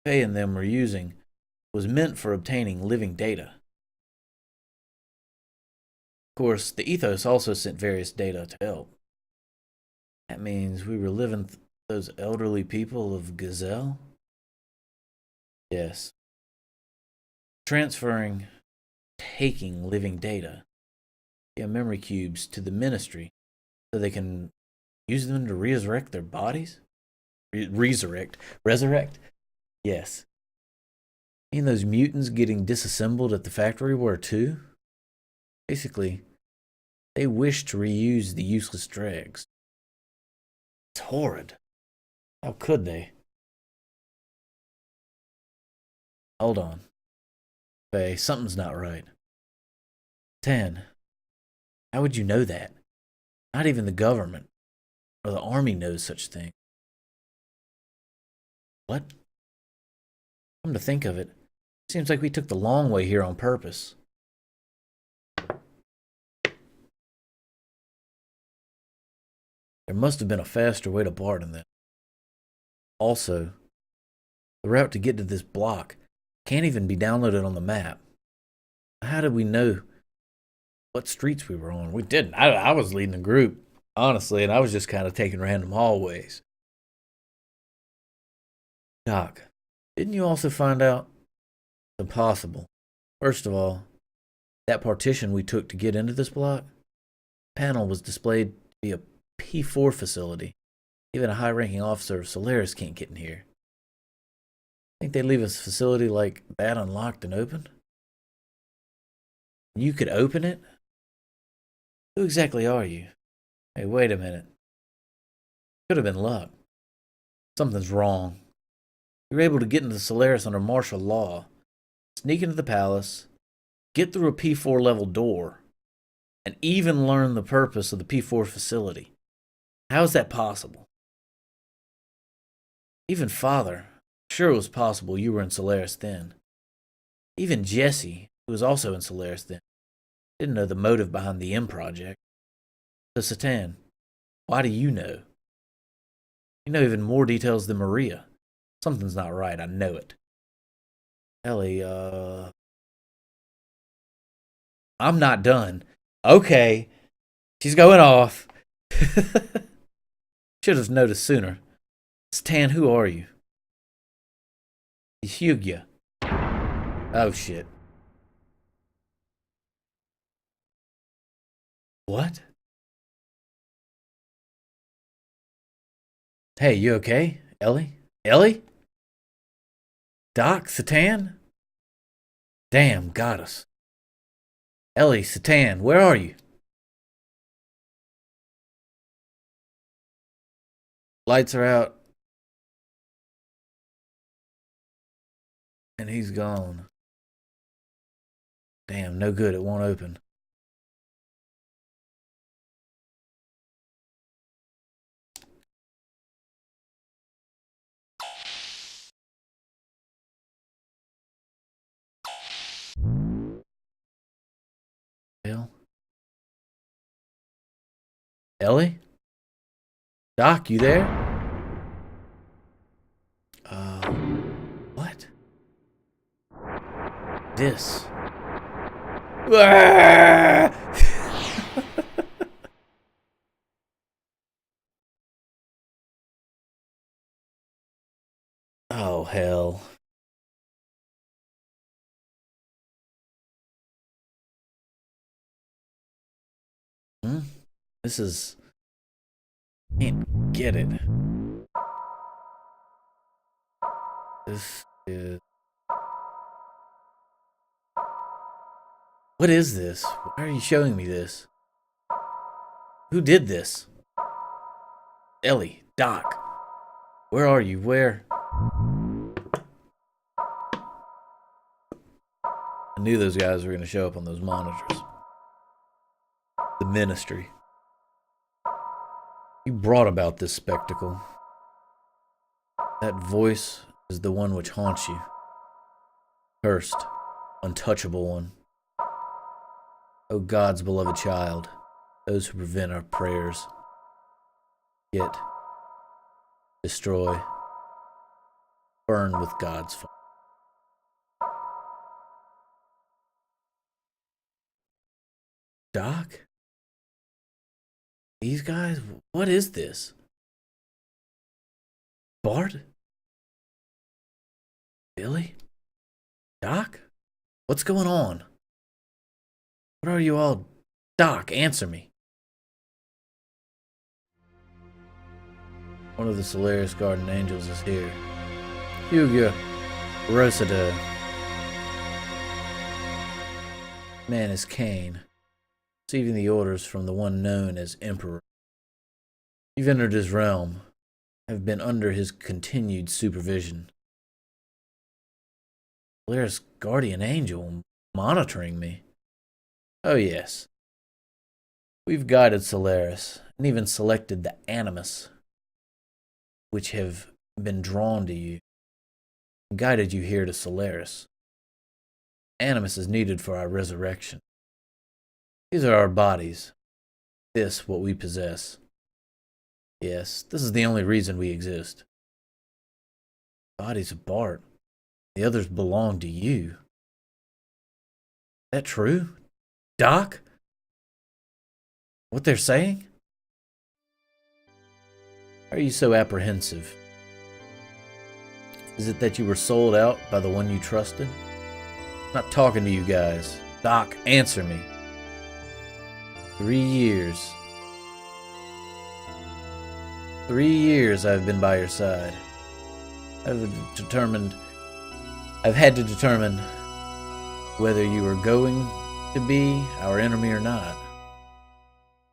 Faye and them were using was meant for obtaining living data. Of course, the ethos also sent various data to help. That means we were living those elderly people of Gazelle? Yes. Transferring, taking living data, yeah, memory cubes to the ministry so they can use them to resurrect their bodies? Resurrect? Resurrect? Yes. And those mutants getting disassembled at the factory were too? Basically, they wish to reuse the useless dregs. It's horrid. How could they? Hold on. Faye, something's not right. 10. How would you know that? Not even the government or the army knows such things. What? Come to think of it, seems like we took the long way here on purpose. There must have been a faster way to Barton then. Also, the route to get to this block can't even be downloaded on the map. How did we know what streets we were on? We didn't. I was leading the group, honestly, and I was just kind of taking random hallways. Doc, didn't you also find out? It's impossible. First of all, that partition we took to get into this block, panel was displayed to be a P4 facility. Even a high-ranking officer of Solaris can't get in here. Think they'd leave a facility like that unlocked and open? You could open it? Who exactly are you? Hey, wait a minute. Could have been luck. Something's wrong. You were able to get into Solaris under martial law, sneak into the palace, get through a P4 level door, and even learn the purpose of the P4 facility. How is that possible? Even Father, sure it was possible you were in Solaris then. Even Jesse, who was also in Solaris then, didn't know the motive behind the M project. So Satan, why do you know? You know even more details than Maria. Something's not right, I know it. Ellie, I'm not done. Okay. She's going off. Should have noticed sooner. Stan, who are you? Hyugia. Oh shit. What? Hey, you okay? Ellie? Ellie? Doc? Satan? Damn, got us. Ellie, Satan, where are you? Lights are out. And he's gone. Damn, no good, it won't open. Hell? Ellie? Doc, you there? What? This. Oh, hell. Hmm? This is... Can't get it. This is... What is this? Why are you showing me this? Who did this? Ellie, Doc. Where are you? Where? I knew those guys were going to show up on those monitors. The Ministry. You brought about this spectacle. That voice is the one which haunts you. Cursed, untouchable one. O God's beloved child, those who prevent our prayers. Get, destroy, burn with God's fire. Doc? These guys? What is this? Bart? Billy? Doc? What's going on? What are you all? Doc, answer me. One of the Solaris Garden Angels is here. Hugo Rosado. Man is Cain, receiving the orders from the one known as Emperor. You've entered his realm, have been under his continued supervision. Solaris Guardian Angel monitoring me. Oh yes. We've guided Solaris, and even selected the Animus, which have been drawn to you, and guided you here to Solaris. Animus is needed for our resurrection. These are our bodies. This, what we possess. Yes, this is the only reason we exist. Bodies of Bart. The others belong to you. Is that true? Doc? What they're saying? Why are you so apprehensive? Is it that you were sold out by the one you trusted? I'm not talking to you guys. Doc, answer me. 3 years. 3 years I've been by your side. I've had to determine whether you were going to be our enemy or not.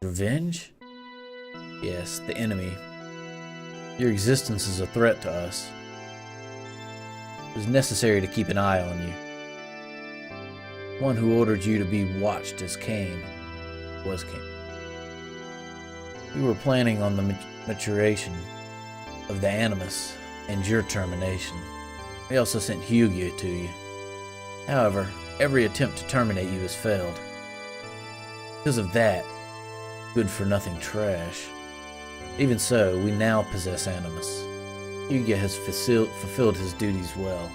Revenge? Yes, the enemy. Your existence is a threat to us. It was necessary to keep an eye on you. One who ordered you to be watched as Cain was Cain. We were planning on the maturation of the Animus and your termination. We also sent Hugo to you. However, every attempt to terminate you has failed. Because of that, good-for-nothing trash. Even so, we now possess Animus. Hugo has fulfilled his duties well.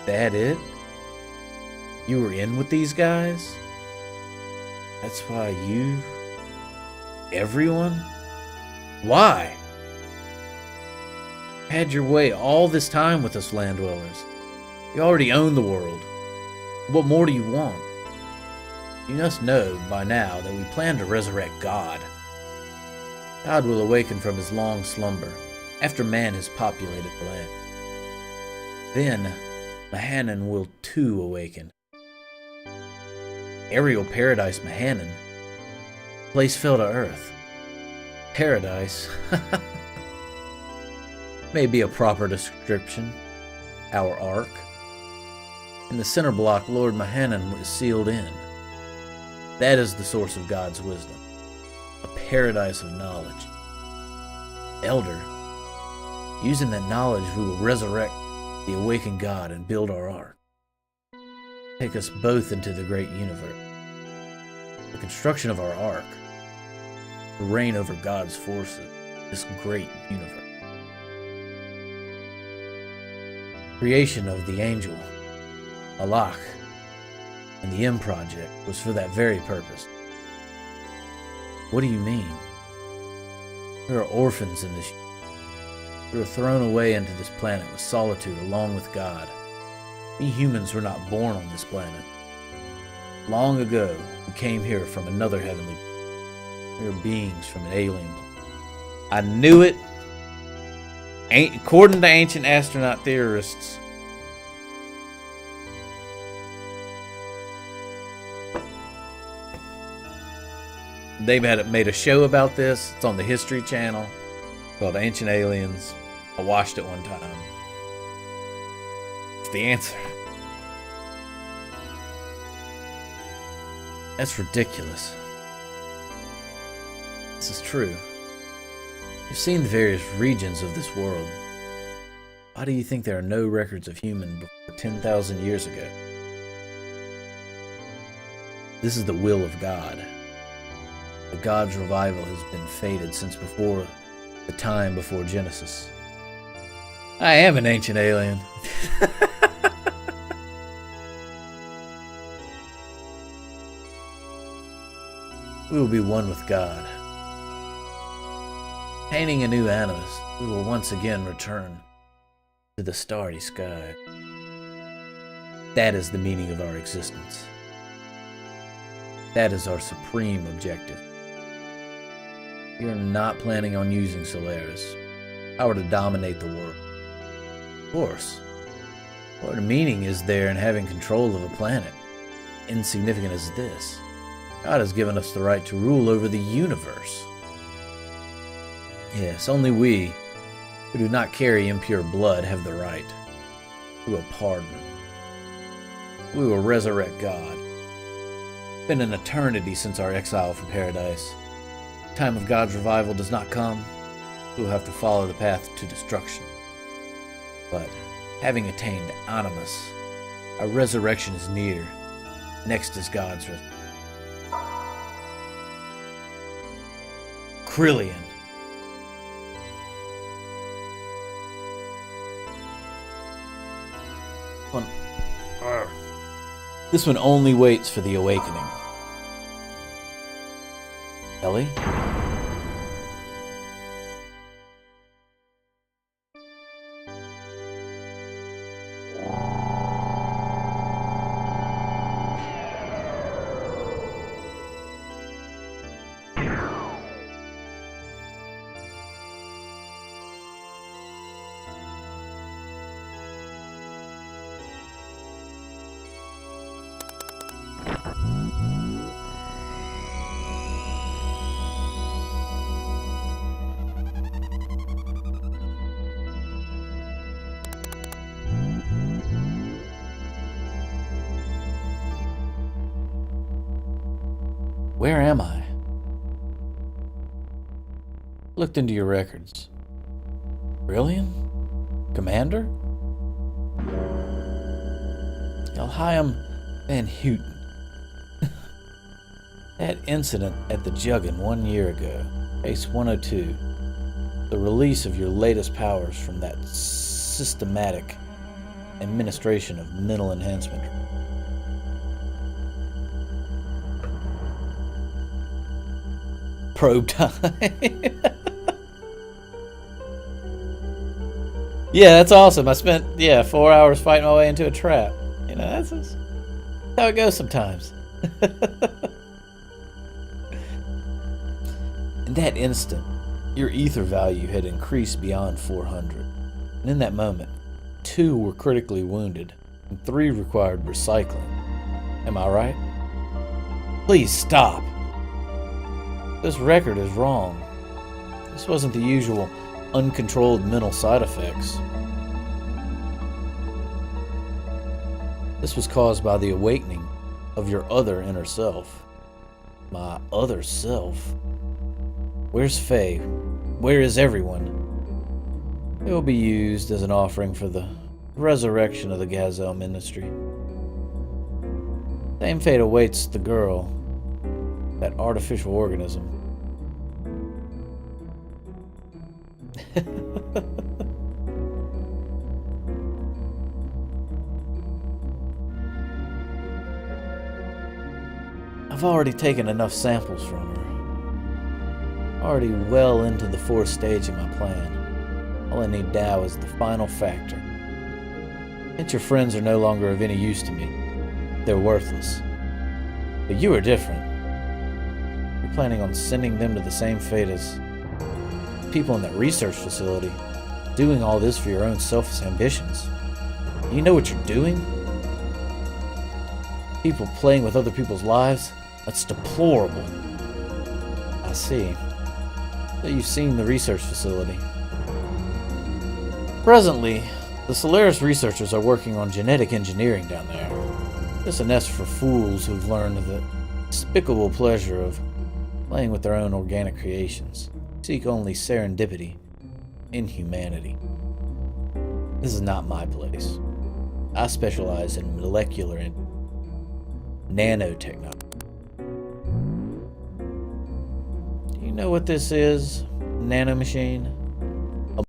That it? You were in with these guys? That's why you... Everyone? Why? Had your way all this time with us land dwellers. You already own the world. What more do you want? You must know by now that we plan to resurrect God. God will awaken from his long slumber after man has populated the land. Then, Mahanan will too awaken. Aerial Paradise Mahanan. Place fell to earth. Paradise. May be a proper description. Our Ark. In the center block, Lord Mahanan was sealed in. That is the source of God's wisdom. A paradise of knowledge. Elder, using that knowledge, we will resurrect the awakened God and build our Ark. Take us both into the great universe. The construction of our Ark will reign over God's forces, this great universe. Creation of the angel, Malach, and the M Project was for that very purpose. What do you mean? We are orphans in this. We were thrown away into this planet with solitude along with God. We humans were not born on this planet. Long ago, we came here from another heavenly. We are beings from an alien planet. I knew it. According to ancient astronaut theorists, they've made a show about this. It's on the History Channel called Ancient Aliens. I watched it one time. It's the answer. That's ridiculous. This is true. You've seen the various regions of this world. Why do you think there are no records of human before 10,000 years ago? This is the will of God. But God's revival has been fated since before the time before Genesis. I am an ancient alien. We will be one with God. Painting a new animus, we will once again return to the starry sky. That is the meaning of our existence. That is our supreme objective. We are not planning on using Solaris, power to dominate the world. Of course, what meaning is there in having control of a planet insignificant as this? God has given us the right to rule over the universe. Yes, only we, who do not carry impure blood, have the right to a pardon. We will resurrect God. It's been an eternity since our exile from paradise. The time of God's revival does not come. We will have to follow the path to destruction. But having attained Animus, our resurrection is near. Next is God's resurrection. Krillian. This one only waits for the awakening. Ellie? Where am I? Looked into your records. Brilliant? Commander? Elhiam Van Houten. That incident at the Juggin 1 year ago, case 102. The release of your latest powers from that systematic administration of mental enhancement. Probe time. Yeah, that's awesome. I spent 4 hours fighting my way into a trap. You know, that's how it goes sometimes. In that instant, your ether value had increased beyond 400. And in that moment, 2 were critically wounded and 3 required recycling. Am I right? Please stop. This record is wrong. This wasn't the usual uncontrolled mental side effects. This was caused by the awakening of your other inner self. My other self? Where's Faye? Where is everyone? It will be used as an offering for the resurrection of the Gazelle Ministry. Same fate awaits the girl. That artificial organism. I've already taken enough samples from her. Already well into the 4th stage of my plan. All I need now is the final factor. Since your friends are no longer of any use to me, they're worthless. But you are different. You're planning on sending them to the same fate as people in that research facility, doing all this for your own selfish ambitions. You know what you're doing? People playing with other people's lives? That's deplorable. I see. So you've seen the research facility. Presently, the Solaris researchers are working on genetic engineering down there. It's a nest for fools who've learned the despicable pleasure of playing with their own organic creations, seek only serendipity, inhumanity. This is not my place. I specialize in molecular and nanotechnology. Do you know what this is? Nanomachine?